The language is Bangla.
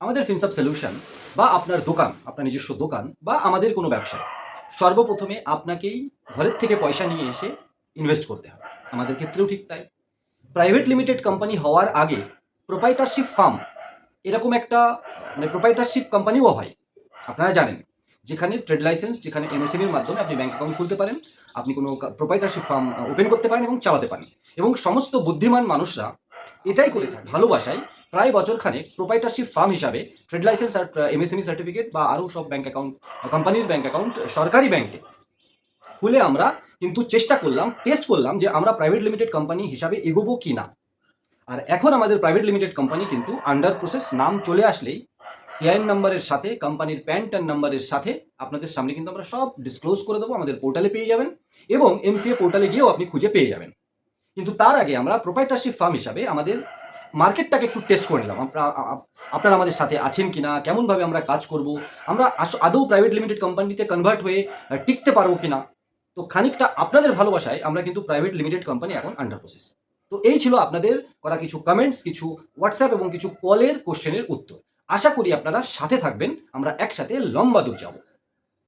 আমাদের ফিনসাব সলিউশন বা আপনার দোকান, আপনার নিজস্ব দোকান বা আমাদের কোনো ব্যবসা, সর্বপ্রথমে আপনাকেই ঘরের থেকে পয়সা নিয়ে এসে ইনভেস্ট করতে হবে। আমাদের ক্ষেত্রেও ঠিক তাই। প্রাইভেট লিমিটেড কোম্পানি হওয়ার আগে প্রোপ্রাইটারশিপ ফার্ম এরকম একটা প্রোপ্রাইটারশিপ কোম্পানিও হয়। আপনারা জানেন। যেখানে ট্রেড লাইসেন্স, যেখানে এমএসএমইর মাধ্যমে আপনি ব্যাংক অ্যাকাউন্ট খুলতে পারেন, আপনি কোনো প্রোপ্রাইটারশিপ ফার্ম ওপেন করতে পারেন এবং চালাতে পারেন। এবং সমস্ত বুদ্ধিমান মানুষরা এটাই করে থাকে। ভালোবাসায় প্রায় বছরখানেক প্রোপ্রাইটারশিপ ফার্ম হিসাবে ট্রেড লাইসেন্স আর এমএসএমই সার্টিফিকেট বা আরও সব ব্যাংক অ্যাকাউন্ট, কোম্পানির ব্যাংক অ্যাকাউন্ট সরকারি ব্যাংকে খুলে আমরা কিন্তু চেষ্টা করলাম, টেস্ট করলাম যে আমরা প্রাইভেট লিমিটেড কোম্পানি হিসাবে এগোবো কি না। আর এখন আমাদের প্রাইভেট লিমিটেড কোম্পানি কিন্তু আন্ডার প্রসেস। নাম চলে আসলেই সিআইএন নাম্বারের সাথে, কোম্পানির প্যান ট্যান নাম্বারের সাথে আপনাদের সামনে কিন্তু আমরা সব ডিসক্লোজ করে দেবো। আমাদের পোর্টালে পেয়ে যাবেন এবং এমসিএ পোর্টালে গিয়েও আপনি খুঁজে পেয়ে যাবেন। কিন্তু তার আগে আমরা প্রোপ্রাইটারশিপ ফার্ম হিসাবে আমাদের মার্কেটটাকে একটু টেস্ট করে নিলাম। আপনারা আমাদের সাথে আছেন কিনা, কেমনভাবে আমরা কাজ করব, আমরা আদৌ প্রাইভেট লিমিটেড কোম্পানিতে কনভার্ট হয়ে টিকতে পারবো কিনা। তো খানিকটা আপনাদের ভালোবাসায় আমরা কিন্তু প্রাইভেট লিমিটেড কোম্পানি এখন আন্ডার প্রসেস। তো এই ছিল আপনাদের করা কিছু কমেন্টস, কিছু হোয়াটসঅ্যাপ এবং কিছু কলের কোশ্চেনের উত্তর। আশা করি আপনারা সাথে থাকবেন, আমরা একসাথে লম্বা দূর যাব।